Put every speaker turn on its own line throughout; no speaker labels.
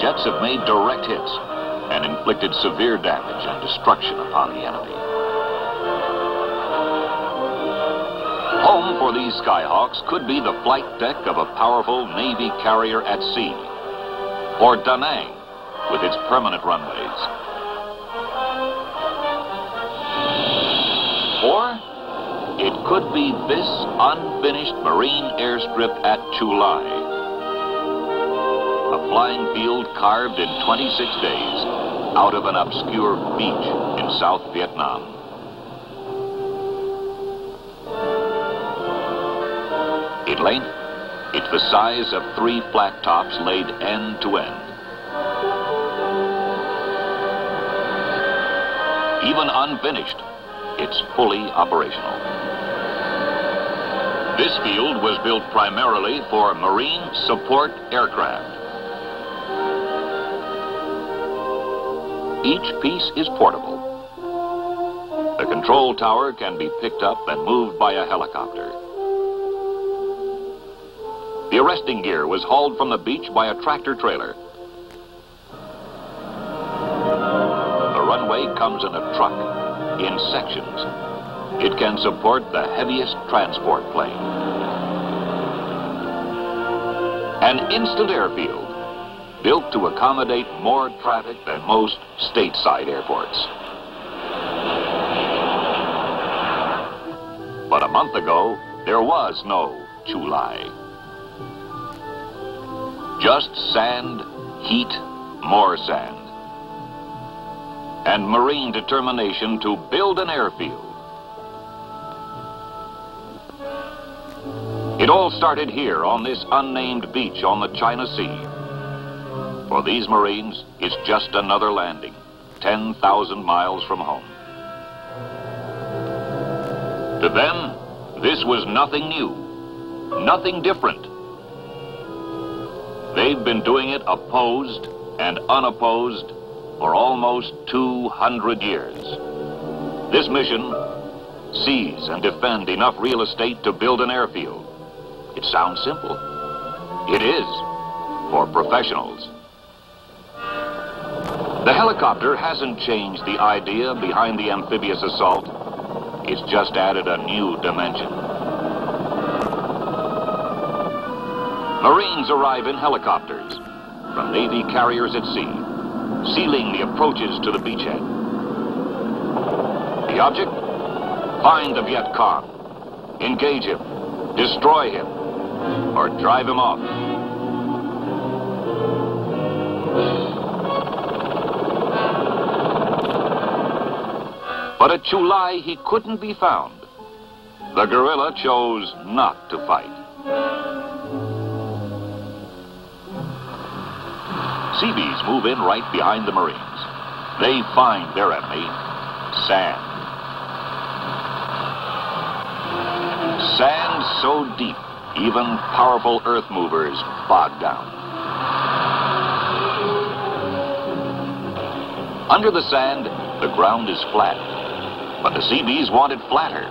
jets have made direct hits and inflicted severe damage and destruction upon the enemy. Home for these Skyhawks could be the flight deck of a powerful Navy carrier at sea, or Da Nang with its permanent runways. Or it could be this unfinished Marine airstrip at Chu Lai, a flying field carved in 26 days out of an obscure beach in South Vietnam. In length, it's the size of 3 flat tops laid end to end. Even unfinished, it's fully operational. This field was built primarily for marine support aircraft. Each piece is portable. The control tower can be picked up and moved by a helicopter. The arresting gear was hauled from the beach by a tractor trailer. The runway comes in a truck, in sections. It can support the heaviest transport plane. An instant airfield, built to accommodate more traffic than most stateside airports. But a month ago, there was no Chu Lai. Just sand, heat, more sand. And marine determination to build an airfield. It all started here on this unnamed beach on the China Sea. For these Marines, it's just another landing, 10,000 miles from home. To them, this was nothing new, nothing different. They've been doing it opposed and unopposed for almost 200 years. This mission, seize and defend enough real estate to build an airfield. It sounds simple. It is, for professionals. The helicopter hasn't changed the idea behind the amphibious assault. It's just added a new dimension. Marines arrive in helicopters from Navy carriers at sea, sealing the approaches to the beachhead. The object? Find the Viet Cong, engage him, destroy him, or drive him off. But at Chu Lai, he couldn't be found. The guerrilla chose not to fight. SEABEES move in right behind the Marines. They find their enemy, sand. Sand so deep, even powerful earth movers bog down. Under the sand, the ground is flat, but the SEABEES want it flatter.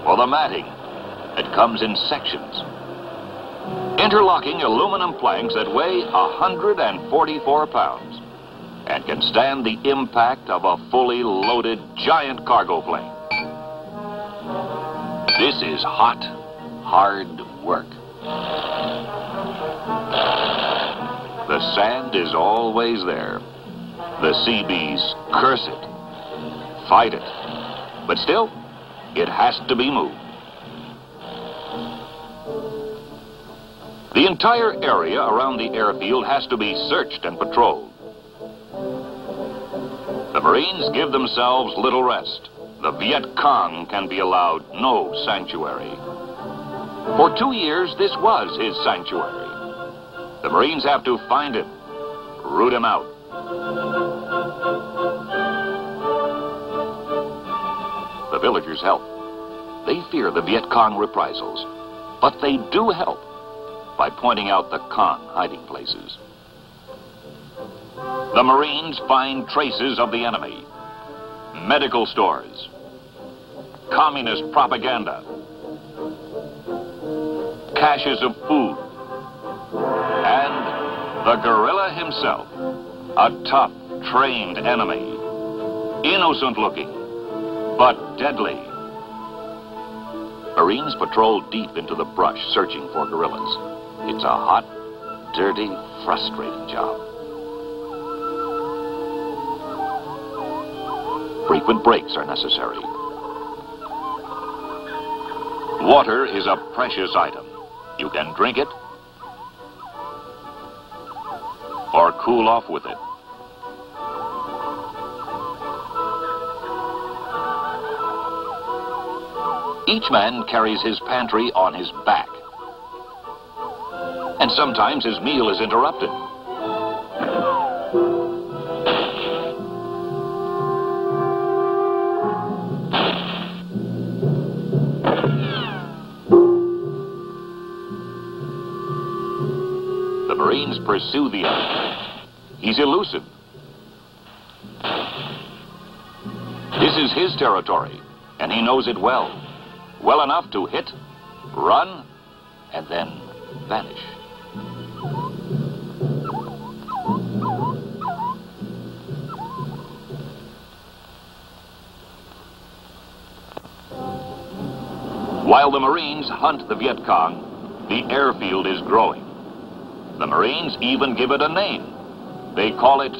For the matting, it comes in sections. Interlocking aluminum planks that weigh 144 pounds and can stand the impact of a fully loaded giant cargo plane. This is hot, hard work. The sand is always there. The SEABEES curse it, fight it, but still, it has to be moved. The entire area around the airfield has to be searched and patrolled. The Marines give themselves little rest. The Viet Cong can be allowed no sanctuary. For 2 years, this was his sanctuary. The Marines have to find him, root him out. The villagers help. They fear the Viet Cong reprisals, but they do help by pointing out the Cong hiding places. The Marines find traces of the enemy, medical stores, communist propaganda, caches of food. And the gorilla himself, a tough, trained enemy. Innocent looking, but deadly. Marines patrol deep into the brush searching for gorillas. It's a hot, dirty, frustrating job. Frequent breaks are necessary. Water is a precious item. You can drink it or cool off with it. Each man carries his pantry on his back. And sometimes his meal is interrupted. The Marines pursue the enemy. He's elusive. This is his territory, and he knows it well. Well enough to hit, run, and then vanish. While the Marines hunt the Viet Cong, the airfield is growing. The Marines even give it a name. They call it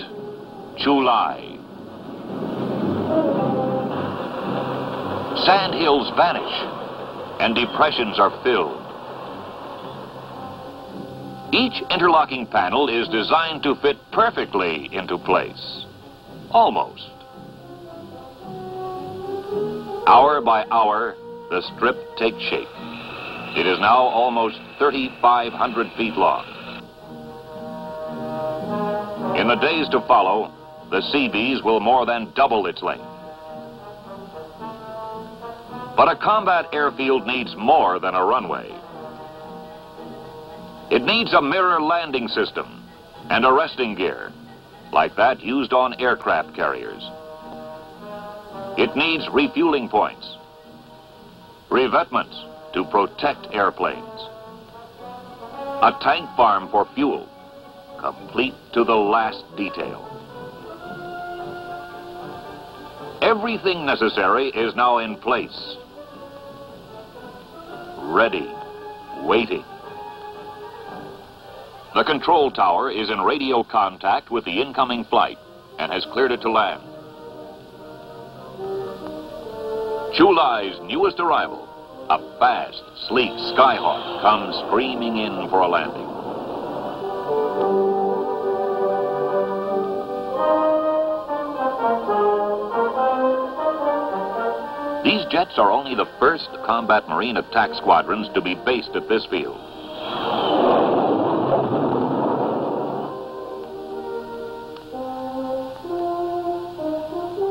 Chu Lai. Sand hills vanish, and depressions are filled. Each interlocking panel is designed to fit perfectly into place. Almost. Hour by hour, the strip takes shape. It is now almost 3,500 feet long. In the days to follow, the SEABEES will more than double its length. But a combat airfield needs more than a runway. It needs a mirror landing system and arresting gear, like that used on aircraft carriers. It needs refueling points, revetments to protect airplanes, a tank farm for fuel, complete to the last detail. Everything necessary is now in place. Ready, waiting. The control tower is in radio contact with the incoming flight and has cleared it to land. Chu Lai's newest arrival, a fast, sleek Skyhawk, comes screaming in for a landing. These jets are only the first combat Marine attack squadrons to be based at this field.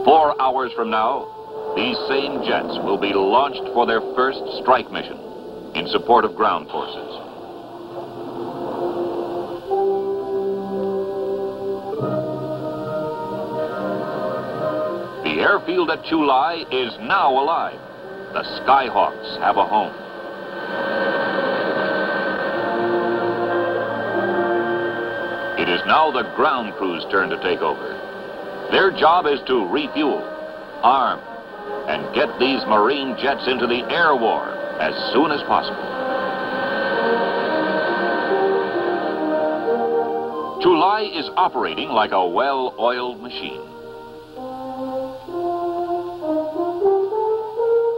4 hours from now, these same jets will be launched for their first strike mission in support of ground forces. The airfield at Chu Lai is now alive. The Skyhawks have a home. It is now the ground crew's turn to take over. Their job is to refuel, arm, and get these Marine jets into the air war as soon as possible. Chu Lai is operating like a well-oiled machine.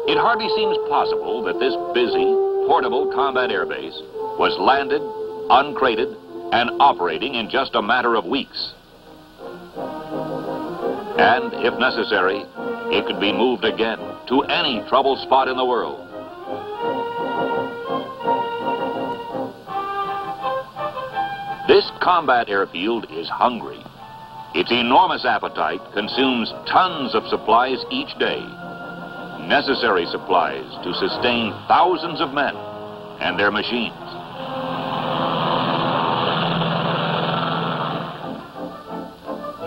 It hardly seems possible that this busy, portable combat airbase was landed, uncrated, and operating in just a matter of weeks. And, if necessary, it could be moved again to any trouble spot in the world. This combat airfield is hungry. Its enormous appetite consumes tons of supplies each day. Necessary supplies to sustain thousands of men and their machines.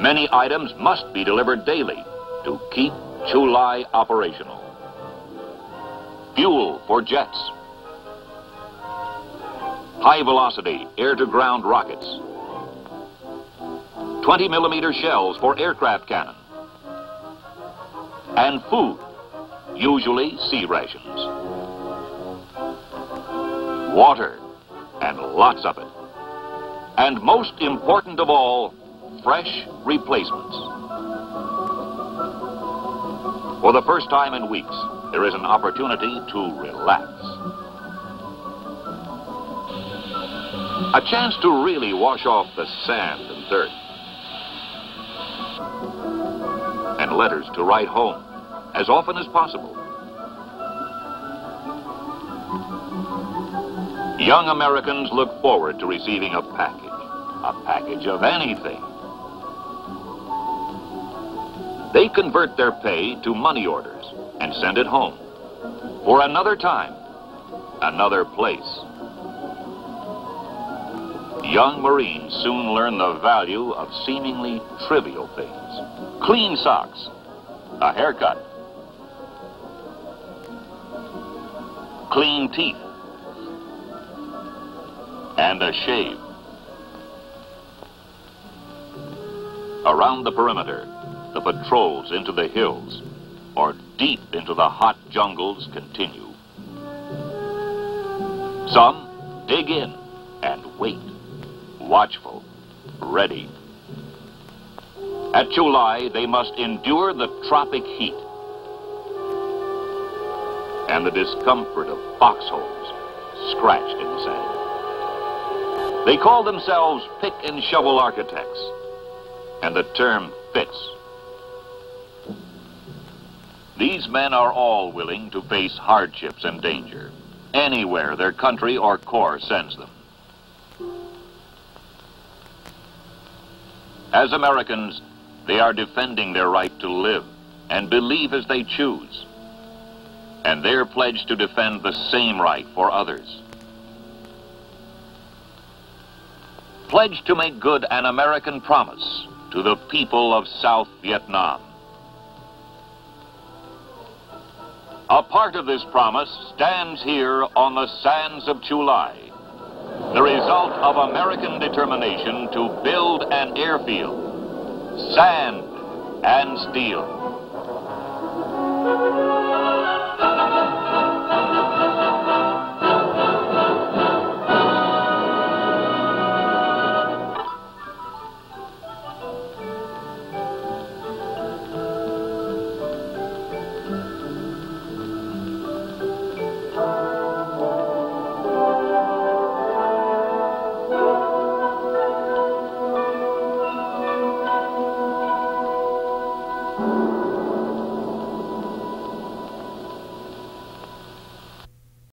Many items must be delivered daily to keep Chu Lai operational. Fuel for jets. high-velocity air-to-ground rockets, 20-millimeter shells for aircraft cannon, and food, usually sea rations. Water, and lots of it. And most important of all, fresh replacements. For the first time in weeks, there is an opportunity to relax. A chance to really wash off the sand and dirt. And letters to write home as often as possible. Young Americans look forward to receiving a package of anything. They convert their pay to money orders and send it home for another time, another place. Young Marines soon learn the value of seemingly trivial things. Clean socks, a haircut, clean teeth, and a shave. Around the perimeter, the patrols into the hills or deep into the hot jungles continue. Some dig in and wait, watchful, ready. At Chu Lai, they must endure the tropic heat and the discomfort of foxholes scratched in the sand. They call themselves pick and shovel architects, and the term fits. These men are all willing to face hardships and danger anywhere their country or corps sends them. As Americans, they are defending their right to live and believe as they choose. And they're pledged to defend the same right for others. Pledged to make good an American promise to the people of South Vietnam. A part of this promise stands here on the sands of Chu Lai, the result of American determination to build an airfield, sand and steel.